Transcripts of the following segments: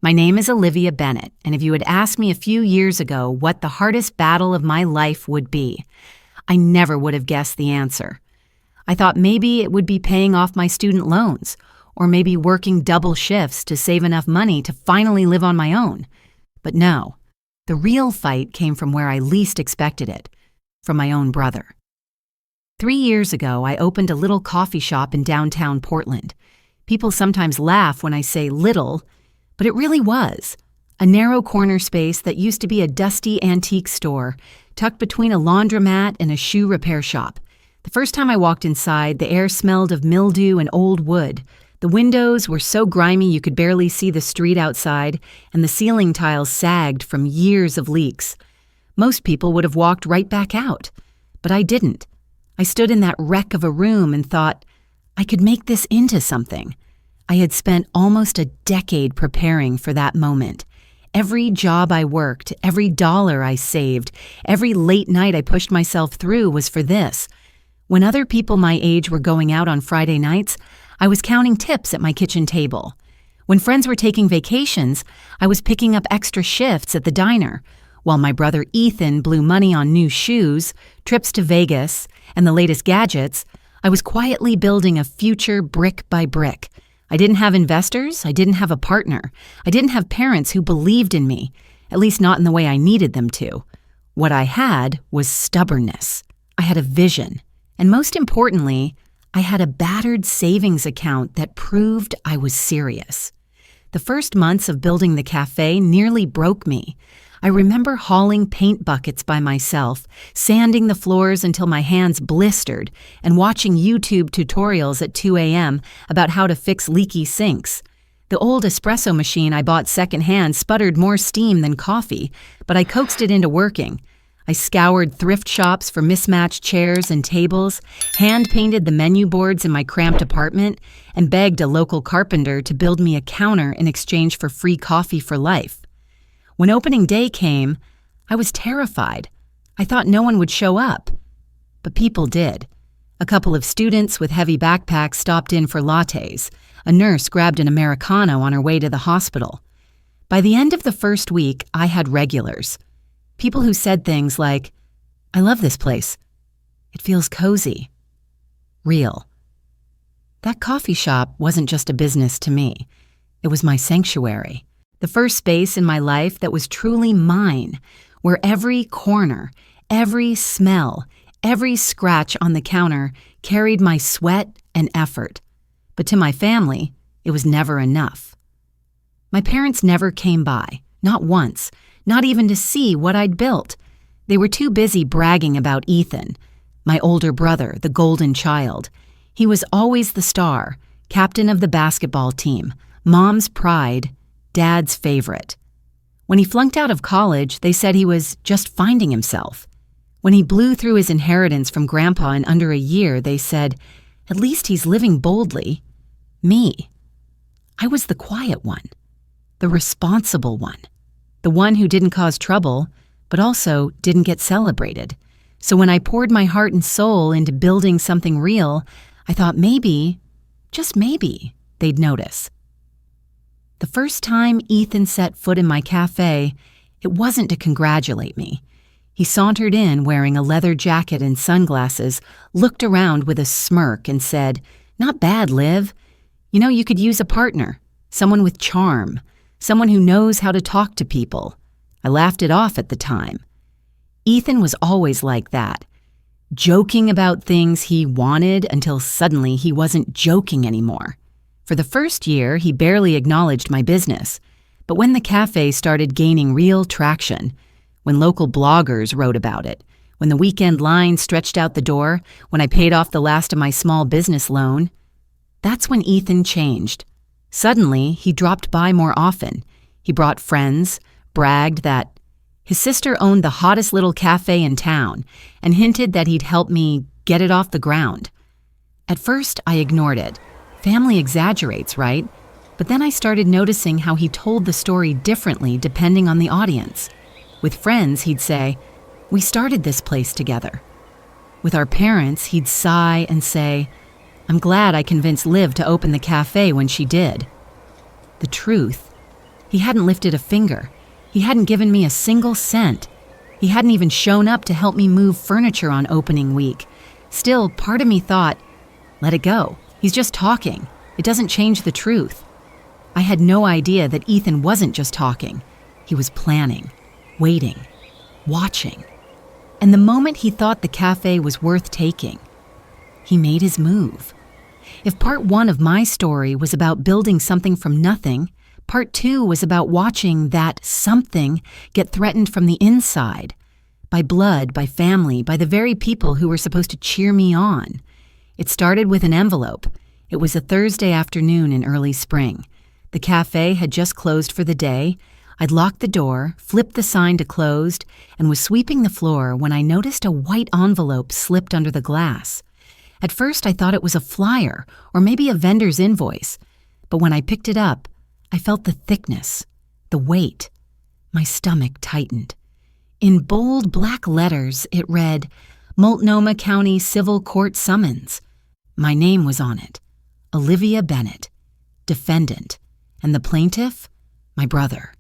My name is Olivia Bennett, and if you had asked me a few years ago what the hardest battle of my life would be, I never would have guessed the answer. I thought maybe it would be paying off my student loans, or maybe working double shifts to save enough money to finally live on my own. But no, the real fight came from where I least expected it, from my own brother. 3 years ago, I opened a little coffee shop in downtown Portland. People sometimes laugh when I say little, but it really was. A narrow corner space that used to be a dusty antique store, tucked between a laundromat and a shoe repair shop. The first time I walked inside, the air smelled of mildew and old wood. The windows were so grimy you could barely see the street outside, and the ceiling tiles sagged from years of leaks. Most people would have walked right back out, but I didn't. I stood in that wreck of a room and thought, I could make this into something. I had spent almost a decade preparing for that moment. Every job I worked, every dollar I saved, every late night I pushed myself through was for this. When other people my age were going out on Friday nights, I was counting tips at my kitchen table. When friends were taking vacations, I was picking up extra shifts at the diner, while my brother Ethan blew money on new shoes, trips to Vegas, and the latest gadgets. I was quietly building a future brick by brick. I didn't have investors, I didn't have a partner, I didn't have parents who believed in me, at least not in the way I needed them to. What I had was stubbornness. I had a vision, and most importantly, I had a battered savings account that proved I was serious. The first months of building the cafe nearly broke me. I remember hauling paint buckets by myself, sanding the floors until my hands blistered, and watching YouTube tutorials at 2 a.m. about how to fix leaky sinks. The old espresso machine I bought secondhand sputtered more steam than coffee, but I coaxed it into working. I scoured thrift shops for mismatched chairs and tables, hand-painted the menu boards in my cramped apartment, and begged a local carpenter to build me a counter in exchange for free coffee for life. When opening day came, I was terrified. I thought no one would show up. But people did. A couple of students with heavy backpacks stopped in for lattes. A nurse grabbed an Americano on her way to the hospital. By the end of the first week, I had regulars. People who said things like, I love this place. It feels cozy. Real. That coffee shop wasn't just a business to me. It was my sanctuary. The first space in my life that was truly mine, where every corner, every smell, every scratch on the counter carried my sweat and effort. But to my family, it was never enough. My parents never came by, not once, not even to see what I'd built. They were too busy bragging about Ethan, my older brother, the golden child. He was always the star, captain of the basketball team, mom's pride, Dad's favorite. When he flunked out of college, they said he was just finding himself. When he blew through his inheritance from Grandpa in under a year, they said, at least he's living boldly. Me. I was the quiet one, the responsible one, the one who didn't cause trouble, but also didn't get celebrated. So when I poured my heart and soul into building something real, I thought maybe, just maybe, they'd notice. The first time Ethan set foot in my cafe, it wasn't to congratulate me. He sauntered in wearing a leather jacket and sunglasses, looked around with a smirk and said, not bad, Liv. You know, you could use a partner, someone with charm, someone who knows how to talk to people. I laughed it off at the time. Ethan was always like that, joking about things he wanted until suddenly he wasn't joking anymore. For the first year, he barely acknowledged my business. But when the cafe started gaining real traction, when local bloggers wrote about it, when the weekend line stretched out the door, when I paid off the last of my small business loan, that's when Ethan changed. Suddenly, he dropped by more often. He brought friends, bragged that his sister owned the hottest little cafe in town, and hinted that he'd help me get it off the ground. At first, I ignored it. Family exaggerates, right? But then I started noticing how he told the story differently depending on the audience. With friends, he'd say, we started this place together. With our parents, he'd sigh and say, I'm glad I convinced Liv to open the cafe when she did. The truth, He hadn't lifted a finger. He hadn't given me a single cent. He hadn't even shown up to help me move furniture on opening week. Still, part of me thought, let it go. He's just talking. It doesn't change the truth. I had no idea that Ethan wasn't just talking. He was planning, waiting, watching. And the moment he thought the cafe was worth taking, he made his move. If part 1 of my story was about building something from nothing, part 2 was about watching that something get threatened from the inside, by blood, by family, by the very people who were supposed to cheer me on. It started with an envelope. It was a Thursday afternoon in early spring. The cafe had just closed for the day. I'd locked the door, flipped the sign to closed, and was sweeping the floor when I noticed a white envelope slipped under the glass. At first, I thought it was a flyer or maybe a vendor's invoice. But when I picked it up, I felt the thickness, the weight. My stomach tightened. In bold black letters, it read, Multnomah County Civil Court Summons. My name was on it, Olivia Bennett, defendant, and the plaintiff, my brother,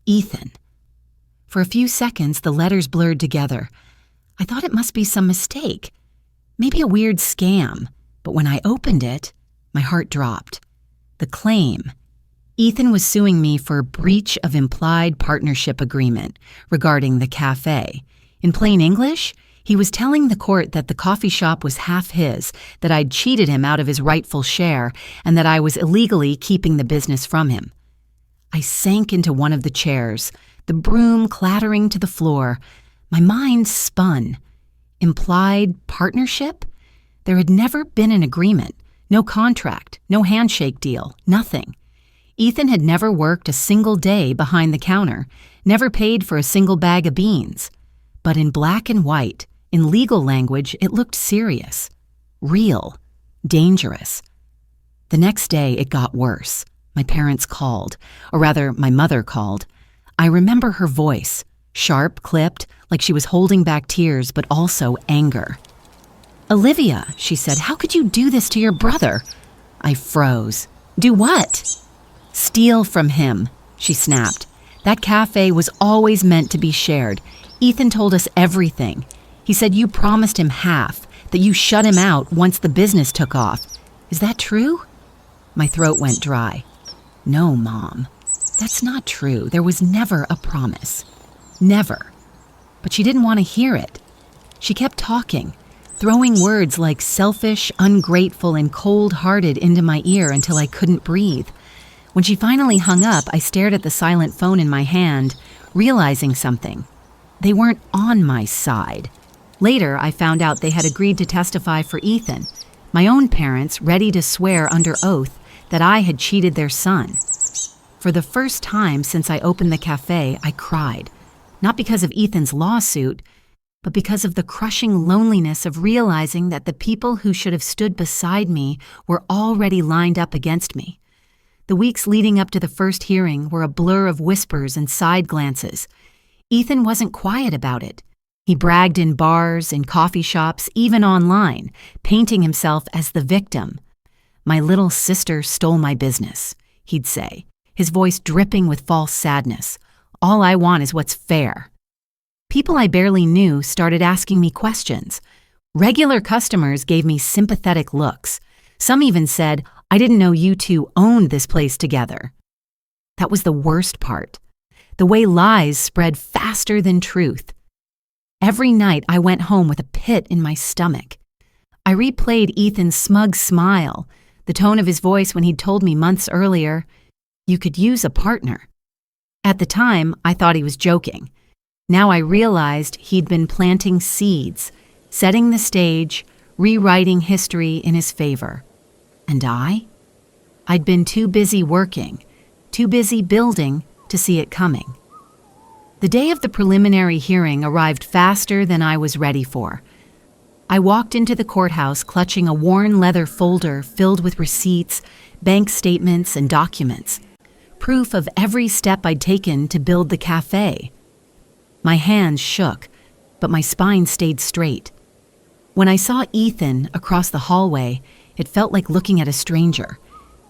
Ethan. For a few seconds, the letters blurred together. I thought it must be some mistake, maybe a weird scam, but when I opened it, my heart dropped. The claim. Ethan was suing me for breach of implied partnership agreement regarding the cafe. In plain English, he was telling the court that the coffee shop was half his, that I'd cheated him out of his rightful share, and that I was illegally keeping the business from him. I sank into one of the chairs, the broom clattering to the floor. My mind spun. Implied partnership? There had never been an agreement, no contract, no handshake deal, nothing. Ethan had never worked a single day behind the counter, never paid for a single bag of beans. But in black and white, in legal language, it looked serious, real, dangerous. The next day, it got worse. My parents called, or rather, my mother called. I remember her voice, sharp, clipped, like she was holding back tears, but also anger. Olivia, she said, how could you do this to your brother? I froze. Do what? Steal from him, she snapped. That cafe was always meant to be shared. Ethan told us everything. He said you promised him half, that you shut him out once the business took off. Is that true? My throat went dry. No, Mom. That's not true. There was never a promise. Never. But she didn't want to hear it. She kept talking, throwing words like selfish, ungrateful, and cold-hearted into my ear until I couldn't breathe. When she finally hung up, I stared at the silent phone in my hand, realizing something. They weren't on my side. Later, I found out they had agreed to testify for Ethan, my own parents ready to swear under oath that I had cheated their son. For the first time since I opened the cafe, I cried, not because of Ethan's lawsuit, but because of the crushing loneliness of realizing that the people who should have stood beside me were already lined up against me. The weeks leading up to the first hearing were a blur of whispers and side glances. Ethan wasn't quiet about it. He bragged in bars, in coffee shops, even online, painting himself as the victim. My little sister stole my business, he'd say, his voice dripping with false sadness. All I want is what's fair. People I barely knew started asking me questions. Regular customers gave me sympathetic looks. Some even said, I didn't know you two owned this place together. That was the worst part. The way lies spread faster than truth. Every night I went home with a pit in my stomach. I replayed Ethan's smug smile, the tone of his voice when he'd told me months earlier, you could use a partner. At the time, I thought he was joking. Now I realized he'd been planting seeds, setting the stage, rewriting history in his favor. And I'd been too busy working, too busy building to see it coming. The day of the preliminary hearing arrived faster than I was ready for. I walked into the courthouse clutching a worn leather folder filled with receipts, bank statements, and documents, proof of every step I'd taken to build the cafe. My hands shook, but my spine stayed straight. When I saw Ethan across the hallway, it felt like looking at a stranger.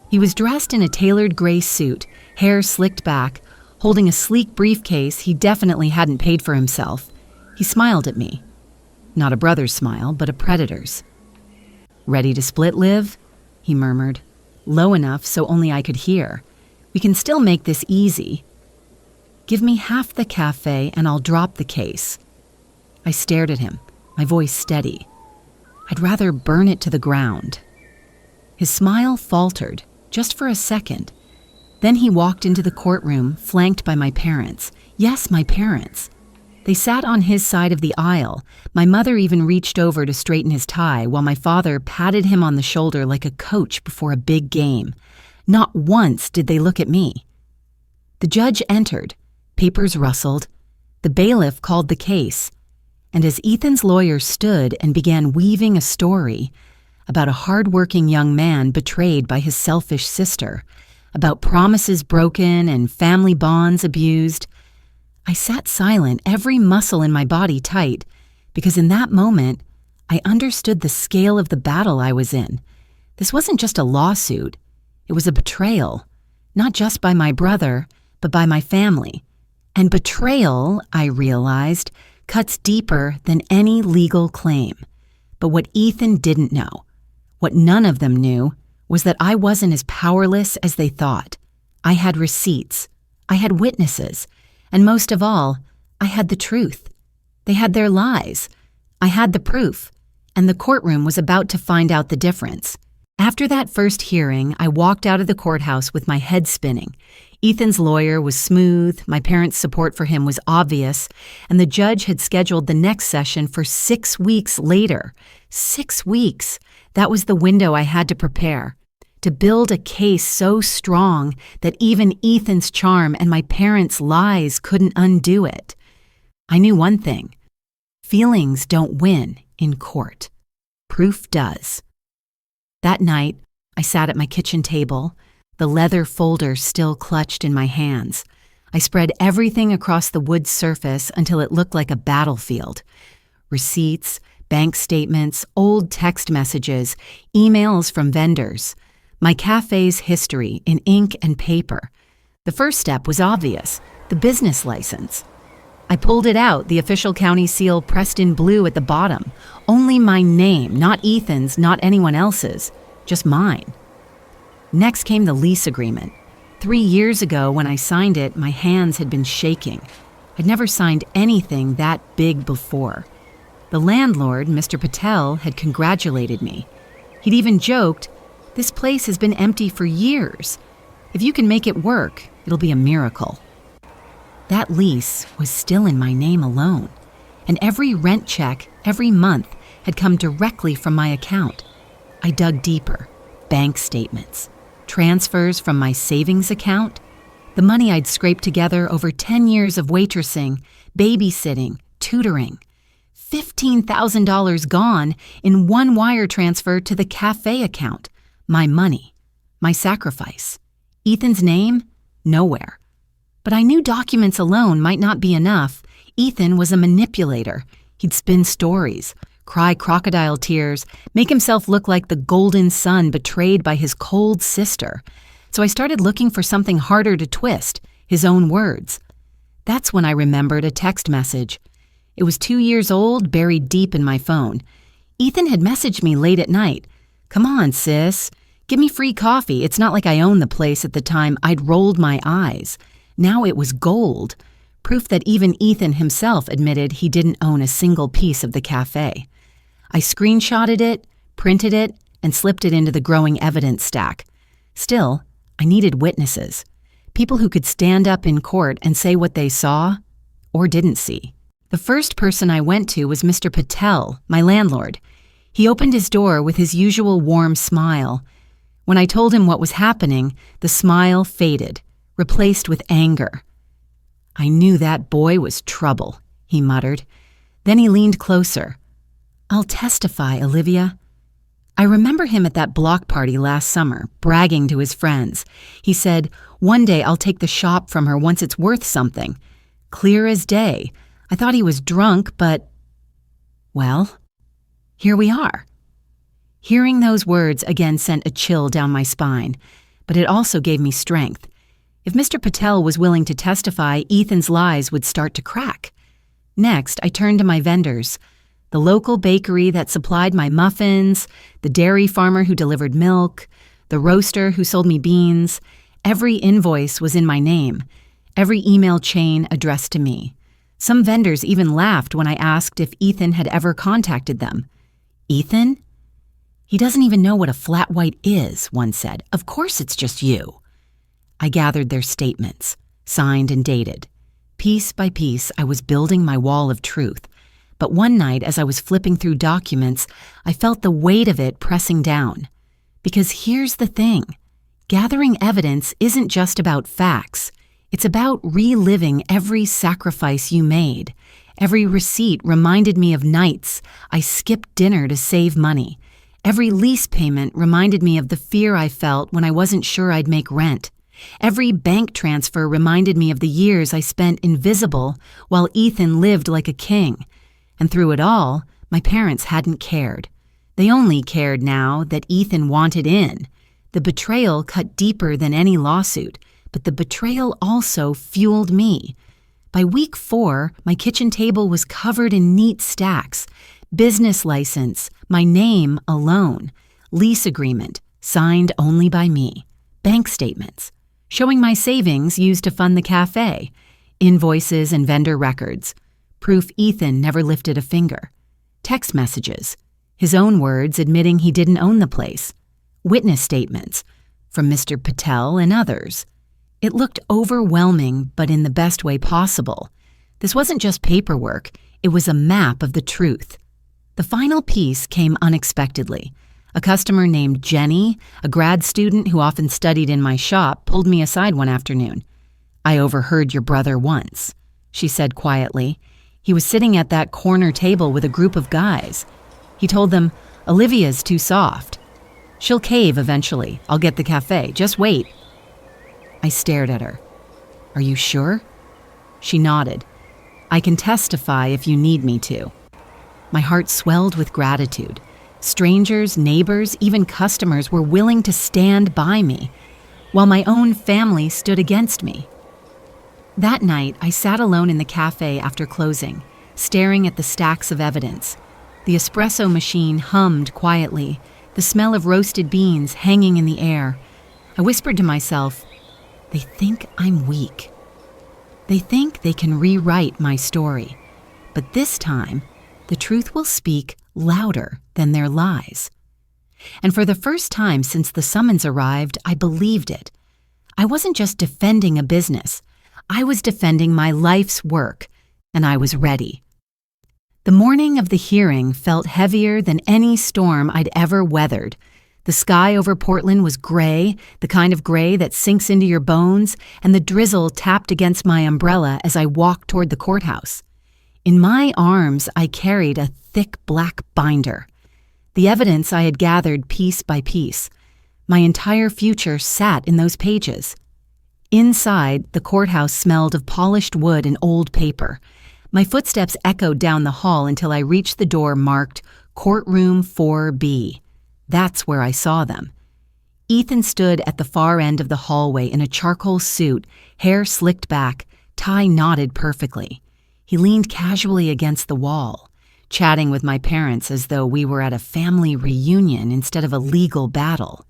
He was dressed in a tailored gray suit, hair slicked back, Holding a sleek briefcase he definitely hadn't paid for himself, he smiled at me. Not a brother's smile, but a predator's. "Ready to split, Liv?" he murmured, low enough so only I could hear. "We can still make this easy. Give me half the cafe and I'll drop the case." I stared at him, my voice steady. "I'd rather burn it to the ground." His smile faltered, just for a second. Then he walked into the courtroom, flanked by my parents. Yes, my parents. They sat on his side of the aisle. My mother even reached over to straighten his tie, while my father patted him on the shoulder like a coach before a big game. Not once did they look at me. The judge entered. Papers rustled. The bailiff called the case. And as Ethan's lawyer stood and began weaving a story about a hard-working young man betrayed by his selfish sister, about promises broken and family bonds abused, I sat silent, every muscle in my body tight, because in that moment, I understood the scale of the battle I was in. This wasn't just a lawsuit. It was a betrayal, not just by my brother, but by my family. And betrayal, I realized, cuts deeper than any legal claim. But what Ethan didn't know, what none of them knew, was that I wasn't as powerless as they thought. I had receipts. I had witnesses. And most of all, I had the truth. They had their lies. I had the proof. And the courtroom was about to find out the difference. After that first hearing, I walked out of the courthouse with my head spinning. Ethan's lawyer was smooth, my parents' support for him was obvious, and the judge had scheduled the next session for 6 weeks later. 6 weeks. That was the window I had to prepare. To build a case so strong that even Ethan's charm and my parents' lies couldn't undo it. I knew one thing. Feelings don't win in court. Proof does. That night, I sat at my kitchen table, the leather folder still clutched in my hands. I spread everything across the wood surface until it looked like a battlefield. Receipts, bank statements, old text messages, emails from vendors. My cafe's history in ink and paper. The first step was obvious, the business license. I pulled it out, the official county seal pressed in blue at the bottom. Only my name, not Ethan's, not anyone else's, just mine. Next came the lease agreement. 3 years ago when I signed it, my hands had been shaking. I'd never signed anything that big before. The landlord, Mr. Patel, had congratulated me. He'd even joked, "This place has been empty for years. If you can make it work, it'll be a miracle." That lease was still in my name alone, and every rent check, every month, had come directly from my account. I dug deeper. Bank statements, transfers from my savings account, the money I'd scraped together over 10 years of waitressing, babysitting, tutoring. $15,000 gone in one wire transfer to the cafe account. My money, my sacrifice. Ethan's name? Nowhere. But I knew documents alone might not be enough. Ethan was a manipulator. He'd spin stories, cry crocodile tears, make himself look like the golden son betrayed by his cold sister. So I started looking for something harder to twist, his own words. That's when I remembered a text message. It was 2 years old, buried deep in my phone. Ethan had messaged me late at night. "Come on, sis. Give me free coffee. It's not like I owned the place at the time." I'd rolled my eyes. Now it was gold. Proof that even Ethan himself admitted he didn't own a single piece of the cafe. I screenshotted it, printed it, and slipped it into the growing evidence stack. Still, I needed witnesses. People who could stand up in court and say what they saw or didn't see. The first person I went to was Mr. Patel, my landlord. He opened his door with his usual warm smile. When I told him what was happening, the smile faded, replaced with anger. "I knew that boy was trouble," he muttered. Then he leaned closer. "I'll testify, Olivia." I remember him at that block party last summer, bragging to his friends. He said, "One day I'll take the shop from her once it's worth something." Clear as day. I thought he was drunk, but, well, here we are. Hearing those words again sent a chill down my spine, but it also gave me strength. If Mr. Patel was willing to testify, Ethan's lies would start to crack. Next, I turned to my vendors. The local bakery that supplied my muffins, the dairy farmer who delivered milk, the roaster who sold me beans. Every invoice was in my name, every email chain addressed to me. Some vendors even laughed when I asked if Ethan had ever contacted them. Ethan? He doesn't even know what a flat white is, one said. Of course it's just you. I gathered their statements, signed and dated. Piece by piece, I was building my wall of truth. But one night, as I was flipping through documents, I felt the weight of it pressing down. Because here's the thing. Gathering evidence isn't just about facts. It's about reliving every sacrifice you made. Every receipt reminded me of nights I skipped dinner to save money. Every lease payment reminded me of the fear I felt when I wasn't sure I'd make rent. Every bank transfer reminded me of the years I spent invisible while Ethan lived like a king. And through it all, my parents hadn't cared. They only cared now that Ethan wanted in. The betrayal cut deeper than any lawsuit, but the betrayal also fueled me. By week 4, my kitchen table was covered in neat stacks. Business license, my name alone. Lease agreement, signed only by me. Bank statements, showing my savings used to fund the cafe. Invoices and vendor records. Proof Ethan never lifted a finger. Text messages. His own words admitting he didn't own the place. Witness statements from Mr. Patel and others. It looked overwhelming, but in the best way possible. This wasn't just paperwork, it was a map of the truth. The final piece came unexpectedly. A customer named Jenny, a grad student who often studied in my shop, pulled me aside one afternoon. "I overheard your brother once," she said quietly. He was sitting at that corner table with a group of guys. He told them, "Olivia's too soft. She'll cave eventually. I'll get the cafe. Just wait." I stared at her. "Are you sure?" She nodded. "I can testify if you need me to." My heart swelled with gratitude. Strangers, neighbors, even customers were willing to stand by me, while my own family stood against me. That night, I sat alone in the cafe after closing, staring at the stacks of evidence. The espresso machine hummed quietly, the smell of roasted beans hanging in the air. I whispered to myself, "They think I'm weak. They think they can rewrite my story. But this time, the truth will speak louder than their lies." And for the first time since the summons arrived, I believed it. I wasn't just defending a business. I was defending my life's work, and I was ready. The morning of the hearing felt heavier than any storm I'd ever weathered. The sky over Portland was gray, the kind of gray that sinks into your bones, and the drizzle tapped against my umbrella as I walked toward the courthouse. In my arms, I carried a thick black binder. The evidence I had gathered piece by piece. My entire future sat in those pages. Inside, the courthouse smelled of polished wood and old paper. My footsteps echoed down the hall until I reached the door marked Courtroom 4B. That's where I saw them. Ethan stood at the far end of the hallway in a charcoal suit, hair slicked back, tie knotted perfectly. He leaned casually against the wall, chatting with my parents as though we were at a family reunion instead of a legal battle.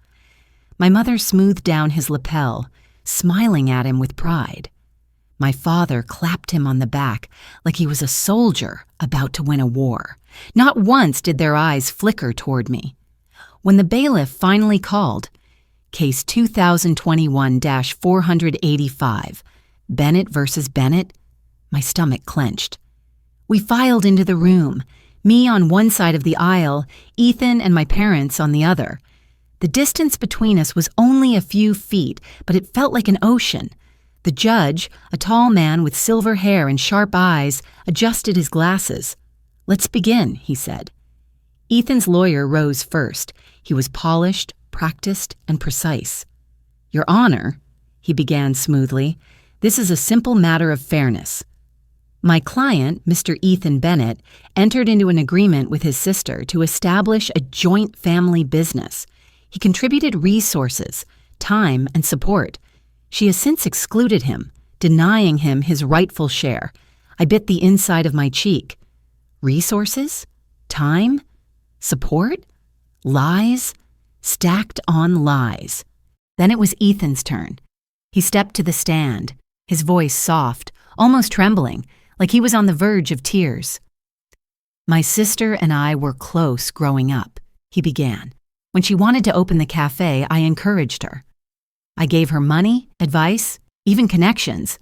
My mother smoothed down his lapel, smiling at him with pride. My father clapped him on the back like he was a soldier about to win a war. Not once did their eyes flicker toward me. When the bailiff finally called, Case 2021-485, Bennett versus Bennett, my stomach clenched. We filed into the room, me on one side of the aisle, Ethan and my parents on the other. The distance between us was only a few feet, but it felt like an ocean. The judge, a tall man with silver hair and sharp eyes, adjusted his glasses. "Let's begin," he said. Ethan's lawyer rose first. He was polished, practiced, and precise. "Your Honor," he began smoothly, "this is a simple matter of fairness. My client, Mr. Ethan Bennett, entered into an agreement with his sister to establish a joint family business. He contributed resources, time, and support. She has since excluded him, denying him his rightful share. I bit the inside of my cheek. Resources? Time? Support? Lies? Stacked on lies. Then it was Ethan's turn. He stepped to the stand, his voice soft, almost trembling, like he was on the verge of tears. My sister and I were close growing up, he began. When she wanted to open the cafe, I encouraged her. I gave her money, advice, even connections.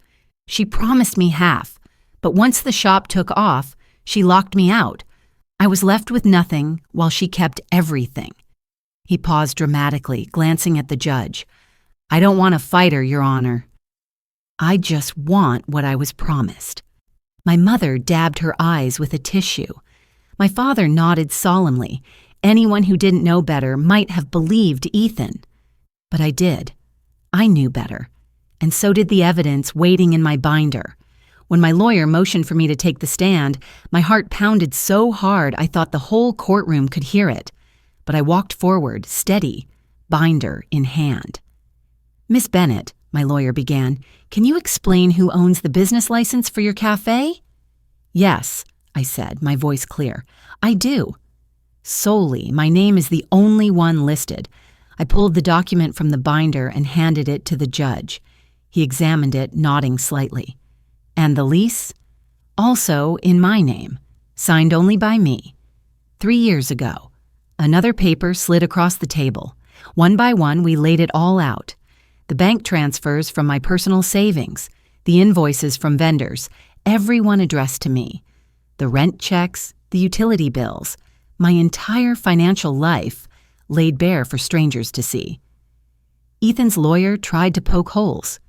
She promised me half, but once the shop took off, she locked me out. I was left with nothing while she kept everything. He paused dramatically, glancing at the judge. I don't want a fighter, Your Honor. I just want what I was promised. My mother dabbed her eyes with a tissue. My father nodded solemnly. Anyone who didn't know better might have believed Ethan. But I did. I knew better. And so did the evidence waiting in my binder. When my lawyer motioned for me to take the stand, my heart pounded so hard I thought the whole courtroom could hear it. But I walked forward, steady, binder in hand. Miss Bennett, my lawyer began, can you explain who owns the business license for your cafe? Yes, I said, my voice clear. I do. Solely, my name is the only one listed. I pulled the document from the binder and handed it to the judge. He examined it, nodding slightly. And the lease? Also in my name, signed only by me. 3 years ago. Another paper slid across the table. One by one, we laid it all out. The bank transfers from my personal savings, the invoices from vendors, everyone addressed to me. The rent checks, the utility bills, my entire financial life laid bare for strangers to see. Ethan's lawyer tried to poke holes.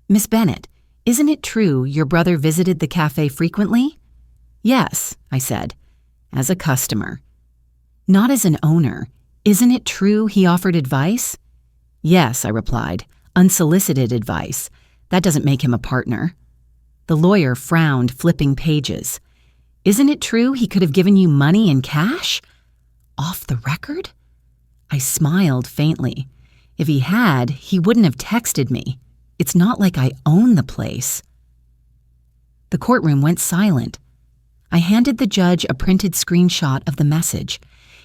Miss Bennett, isn't it true your brother visited the cafe frequently? Yes, I said, as a customer. Not as an owner. Isn't it true he offered advice? Yes, I replied, unsolicited advice. That doesn't make him a partner. The lawyer frowned, flipping pages. Isn't it true he could have given you money in cash? Off the record? I smiled faintly. If he had, he wouldn't have texted me. It's not like I own the place. The courtroom went silent. I handed the judge a printed screenshot of the message.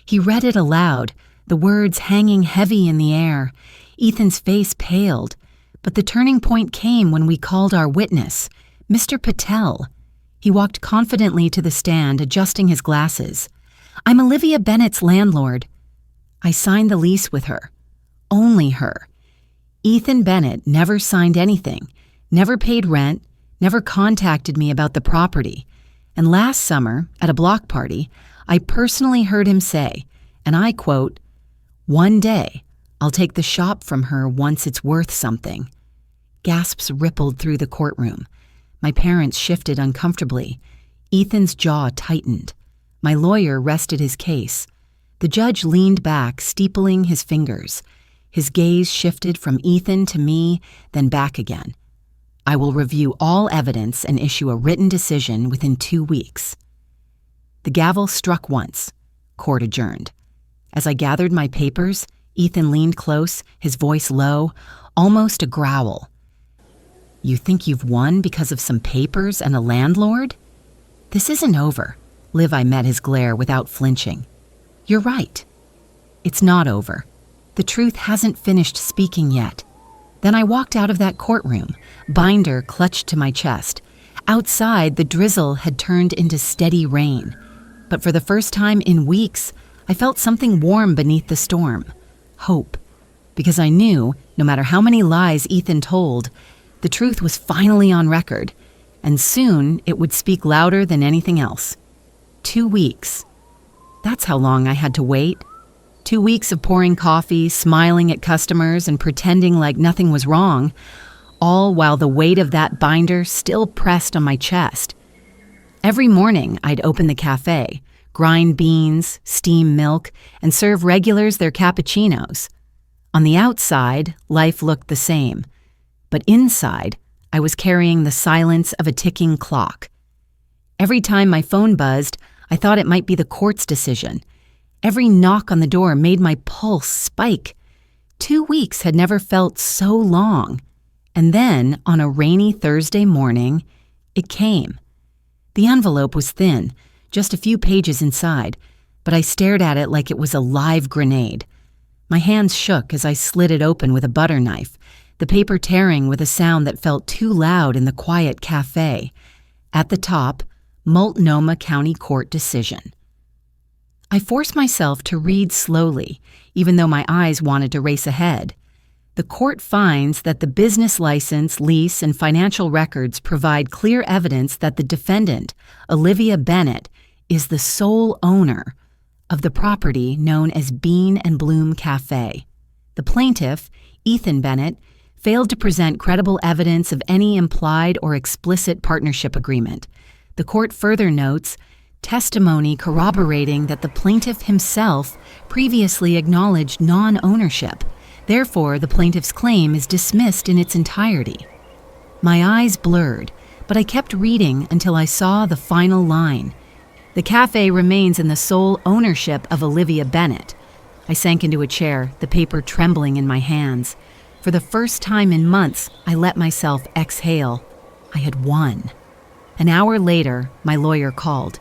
He read it aloud, the words hanging heavy in the air. Ethan's face paled, but the turning point came when we called our witness, Mr. Patel. He walked confidently to the stand, adjusting his glasses. I'm Olivia Bennett's landlord. I signed the lease with her. Only her. Ethan Bennett never signed anything, never paid rent, never contacted me about the property. And last summer, at a block party, I personally heard him say, and I quote, "One day, I'll take the shop from her once it's worth something." Gasps rippled through the courtroom. My parents shifted uncomfortably. Ethan's jaw tightened. My lawyer rested his case. The judge leaned back, steepling his fingers. His gaze shifted from Ethan to me, then back again. I will review all evidence and issue a written decision within 2 weeks. The gavel struck once. Court adjourned. As I gathered my papers, Ethan leaned close, his voice low, almost a growl. You think you've won because of some papers and a landlord? This isn't over. Levi met his glare without flinching. You're right. It's not over. The truth hasn't finished speaking yet. Then I walked out of that courtroom, binder clutched to my chest. Outside, the drizzle had turned into steady rain. But for the first time in weeks, I felt something warm beneath the storm. Hope. Because I knew, no matter how many lies Ethan told, the truth was finally on record, and soon it would speak louder than anything else. 2 weeks. That's how long I had to wait. 2 weeks of pouring coffee, smiling at customers, and pretending like nothing was wrong, all while the weight of that binder still pressed on my chest. Every morning, I'd open the cafe, grind beans, steam milk, and serve regulars their cappuccinos. On the outside, life looked the same. But inside, I was carrying the silence of a ticking clock. Every time my phone buzzed, I thought it might be the court's decision. Every knock on the door made my pulse spike. 2 weeks had never felt so long. And then, on a rainy Thursday morning, it came. The envelope was thin, just a few pages inside, but I stared at it like it was a live grenade. My hands shook as I slid it open with a butter knife, the paper tearing with a sound that felt too loud in the quiet cafe. At the top, Multnomah County Court decision. I forced myself to read slowly, even though my eyes wanted to race ahead. The court finds that the business license, lease, and financial records provide clear evidence that the defendant, Olivia Bennett, is the sole owner of the property known as Bean and Bloom Cafe. The plaintiff, Ethan Bennett, failed to present credible evidence of any implied or explicit partnership agreement. The court further notes testimony corroborating that the plaintiff himself previously acknowledged non-ownership. Therefore, the plaintiff's claim is dismissed in its entirety. My eyes blurred, but I kept reading until I saw the final line. The cafe remains in the sole ownership of Olivia Bennett. I sank into a chair, the paper trembling in my hands. For the first time in months, I let myself exhale. I had won. An hour later, my lawyer called.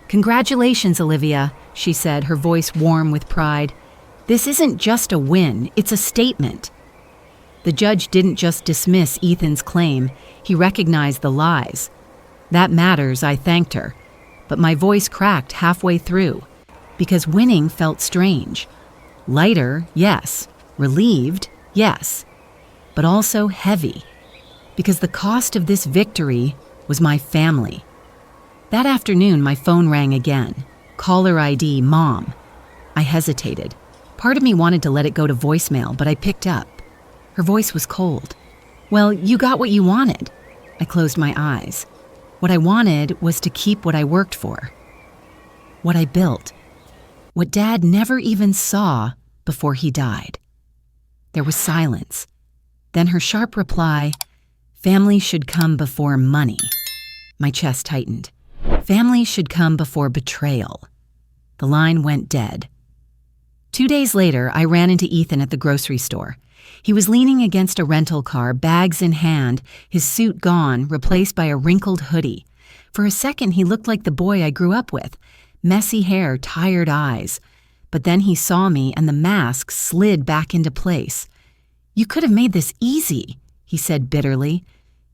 "Congratulations, Olivia," she said, her voice warm with pride. "This isn't just a win, it's a statement." The judge didn't just dismiss Ethan's claim, he recognized the lies. "That matters," I thanked her, but my voice cracked halfway through, because winning felt strange. Lighter, yes. Relieved, yes. But also heavy, because the cost of this victory was my family. That afternoon, my phone rang again. Caller ID, Mom. I hesitated. Part of me wanted to let it go to voicemail, but I picked up. Her voice was cold. "Well, you got what you wanted." I closed my eyes. What I wanted was to keep what I worked for. What I built. What Dad never even saw before he died. There was silence. Then her sharp reply, "Family should come before money." My chest tightened. Family should come before betrayal. The line went dead. 2 days later, I ran into Ethan at the grocery store. He was leaning against a rental car, bags in hand, his suit gone, replaced by a wrinkled hoodie. For a second, he looked like the boy I grew up with. Messy hair, tired eyes. But then he saw me and the mask slid back into place. "You could have made this easy," he said bitterly.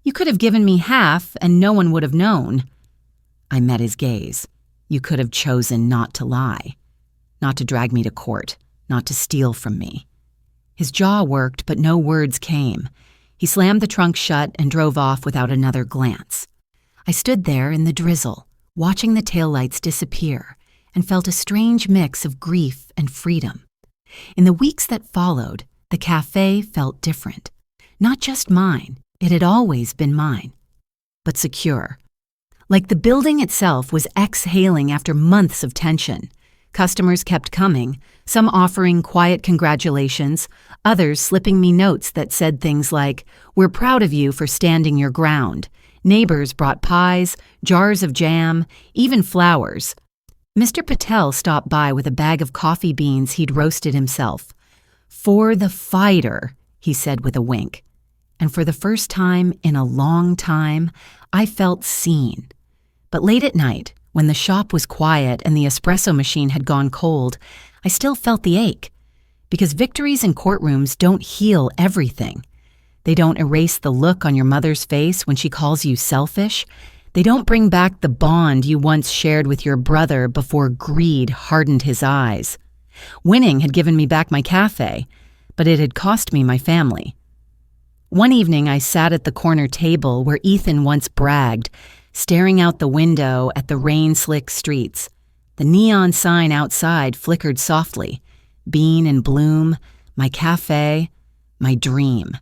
"You could have given me half and no one would have known." I met his gaze. "You could have chosen not to lie. Not to drag me to court. Not to steal from me." His jaw worked, but no words came. He slammed the trunk shut and drove off without another glance. I stood there in the drizzle, watching the taillights disappear, and felt a strange mix of grief and freedom. In the weeks that followed, the cafe felt different. Not just mine, it had always been mine, but secure. Like the building itself was exhaling after months of tension. Customers kept coming, some offering quiet congratulations, others slipping me notes that said things like, "We're proud of you for standing your ground." Neighbors brought pies, jars of jam, even flowers. Mr. Patel stopped by with a bag of coffee beans he'd roasted himself. "For the fighter," he said with a wink. And for the first time in a long time, I felt seen. But late at night, when the shop was quiet and the espresso machine had gone cold, I still felt the ache. Because victories in courtrooms don't heal everything. They don't erase the look on your mother's face when she calls you selfish. They don't bring back the bond you once shared with your brother before greed hardened his eyes. Winning had given me back my cafe, but it had cost me my family. One evening, I sat at the corner table where Ethan once bragged, staring out the window at the rain-slick streets. The neon sign outside flickered softly. Bean and Bloom, my cafe, my dream.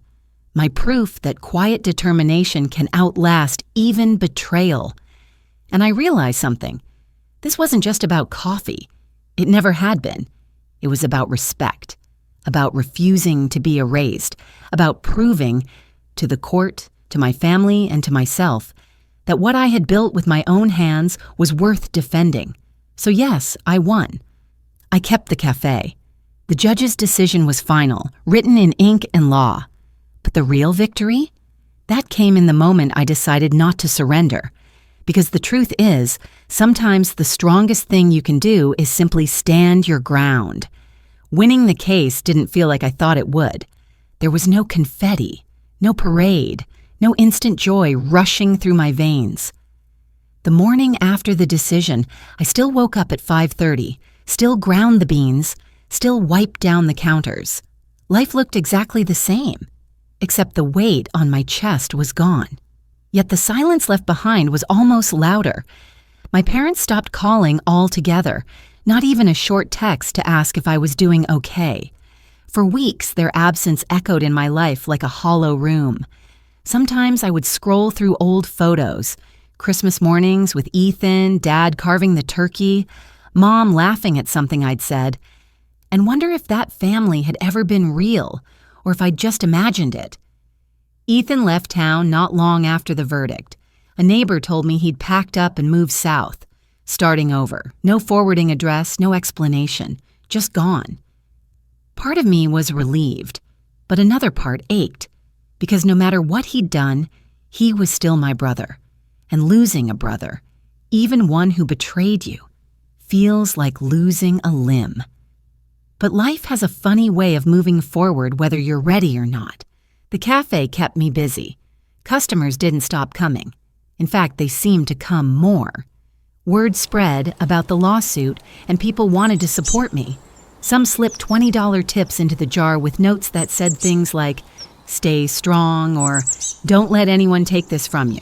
My proof that quiet determination can outlast even betrayal. And I realized something. This wasn't just about coffee. It never had been. It was about respect, about refusing to be erased, about proving to the court, to my family, and to myself that what I had built with my own hands was worth defending. So yes, I won. I kept the cafe. The judge's decision was final, written in ink and law. But the real victory? That came in the moment I decided not to surrender. Because the truth is, sometimes the strongest thing you can do is simply stand your ground. Winning the case didn't feel like I thought it would. There was no confetti, no parade, no instant joy rushing through my veins. The morning after the decision, I still woke up at 5:30, still ground the beans, still wiped down the counters. Life looked exactly the same, except the weight on my chest was gone. Yet the silence left behind was almost louder. My parents stopped calling altogether, not even a short text to ask if I was doing okay. For weeks, their absence echoed in my life like a hollow room. Sometimes I would scroll through old photos, Christmas mornings with Ethan, Dad carving the turkey, Mom laughing at something I'd said, and wonder if that family had ever been real, or if I'd just imagined it. Ethan left town not long after the verdict. A neighbor told me he'd packed up and moved south, starting over. No forwarding address, no explanation, just gone. Part of me was relieved, but another part ached, because no matter what he'd done, he was still my brother. And losing a brother, even one who betrayed you, feels like losing a limb. But life has a funny way of moving forward whether you're ready or not. The cafe kept me busy. Customers didn't stop coming. In fact, they seemed to come more. Word spread about the lawsuit, and people wanted to support me. Some slipped $20 tips into the jar with notes that said things like, "Stay strong," or "Don't let anyone take this from you."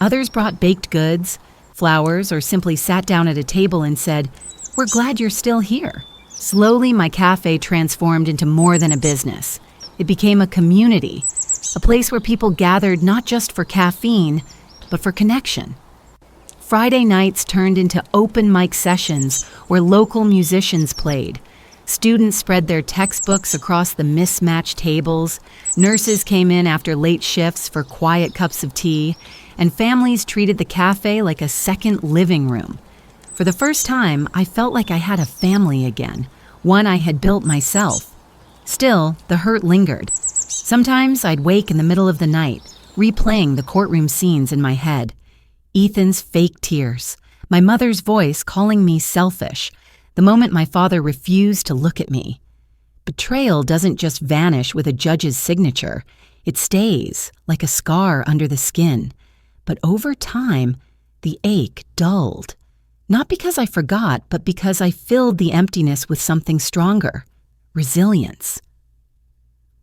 Others brought baked goods, flowers, or simply sat down at a table and said, "We're glad you're still here." Slowly, my cafe transformed into more than a business. It became a community, a place where people gathered not just for caffeine, but for connection. Friday nights turned into open mic sessions where local musicians played. Students spread their textbooks across the mismatched tables, nurses came in after late shifts for quiet cups of tea, and families treated the cafe like a second living room. For the first time, I felt like I had a family again, one I had built myself. Still, the hurt lingered. Sometimes I'd wake in the middle of the night, replaying the courtroom scenes in my head. Ethan's fake tears, my mother's voice calling me selfish, the moment my father refused to look at me. Betrayal doesn't just vanish with a judge's signature. It stays, like a scar under the skin. But over time, the ache dulled. Not because I forgot, but because I filled the emptiness with something stronger. Resilience.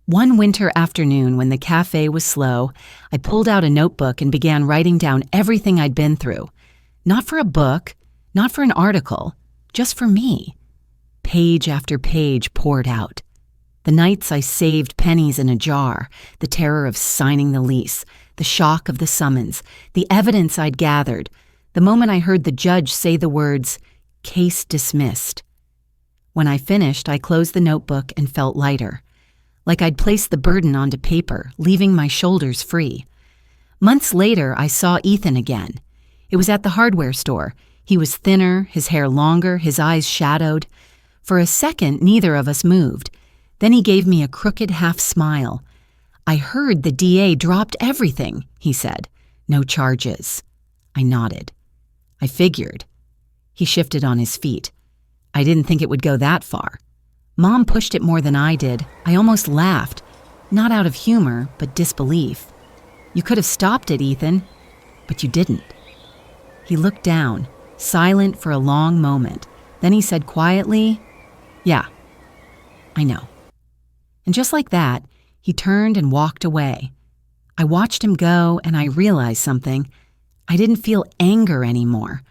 One winter afternoon when the cafe was slow, I pulled out a notebook and began writing down everything I'd been through. Not for a book, not for an article, just for me. Page after page poured out. The nights I saved pennies in a jar, the terror of signing the lease, the shock of the summons, the evidence I'd gathered, the moment I heard the judge say the words, "Case dismissed." When I finished, I closed the notebook and felt lighter, like I'd placed the burden onto paper, leaving my shoulders free. Months later, I saw Ethan again. It was at the hardware store. He was thinner, his hair longer, his eyes shadowed. For a second, neither of us moved. Then he gave me a crooked half-smile. "I heard the DA dropped everything," he said. "No charges." I nodded. I figured. He shifted on his feet. I didn't think it would go that far. Mom pushed it more than I did. I almost laughed, not out of humor, but disbelief. "You could have stopped it, Ethan, but you didn't." He looked down, silent for a long moment. Then he said quietly, "Yeah, I know." And just like that, he turned and walked away. I watched him go, and I realized something. I didn't feel anger anymore,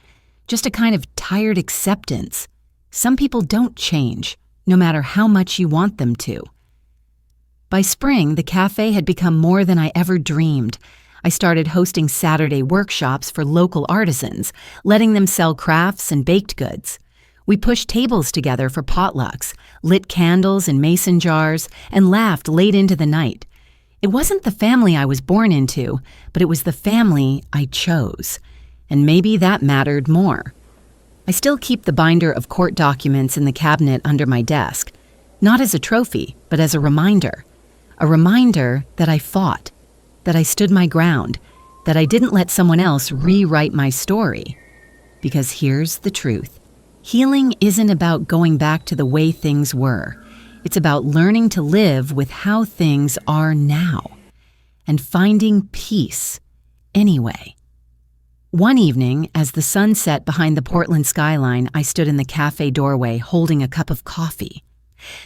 just a kind of tired acceptance. Some people don't change, no matter how much you want them to. By spring, the cafe had become more than I ever dreamed. I started hosting Saturday workshops for local artisans, letting them sell crafts and baked goods. We pushed tables together for potlucks, lit candles in mason jars, and laughed late into the night. It wasn't the family I was born into, but it was the family I chose. And maybe that mattered more. I still keep the binder of court documents in the cabinet under my desk, not as a trophy, but as a reminder that I fought, that I stood my ground, that I didn't let someone else rewrite my story. Because here's the truth. Healing isn't about going back to the way things were. It's about learning to live with how things are now and finding peace anyway. One evening, as the sun set behind the Portland skyline, I stood in the cafe doorway holding a cup of coffee.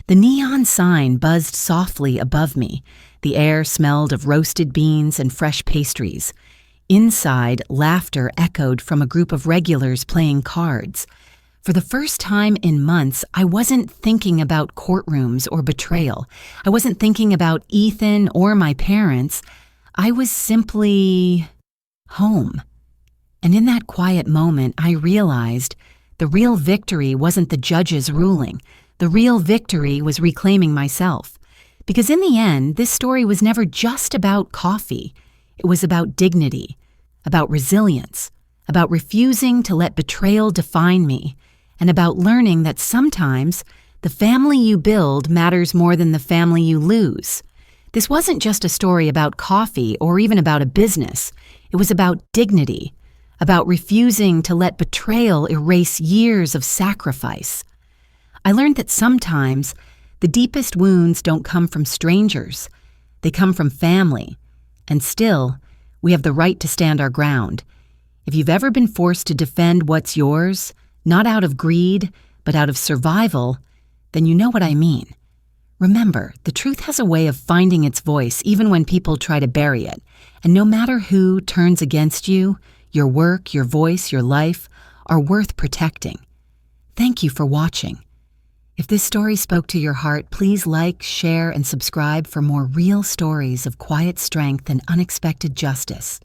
The neon sign buzzed softly above me. The air smelled of roasted beans and fresh pastries. Inside, laughter echoed from a group of regulars playing cards. For the first time in months, I wasn't thinking about courtrooms or betrayal. I wasn't thinking about Ethan or my parents. I was simply home. And in that quiet moment, I realized the real victory wasn't the judge's ruling. The real victory was reclaiming myself. Because in the end, this story was never just about coffee. It was about dignity, about resilience, about refusing to let betrayal define me, and about learning that sometimes the family you build matters more than the family you lose. This wasn't just a story about coffee or even about a business. It was about dignity, about refusing to let betrayal erase years of sacrifice. I learned that sometimes the deepest wounds don't come from strangers. They come from family. And still, we have the right to stand our ground. If you've ever been forced to defend what's yours, not out of greed, but out of survival, then you know what I mean. Remember, the truth has a way of finding its voice even when people try to bury it. And no matter who turns against you, your work, your voice, your life are worth protecting. Thank you for watching. If this story spoke to your heart, please like, share, and subscribe for more real stories of quiet strength and unexpected justice.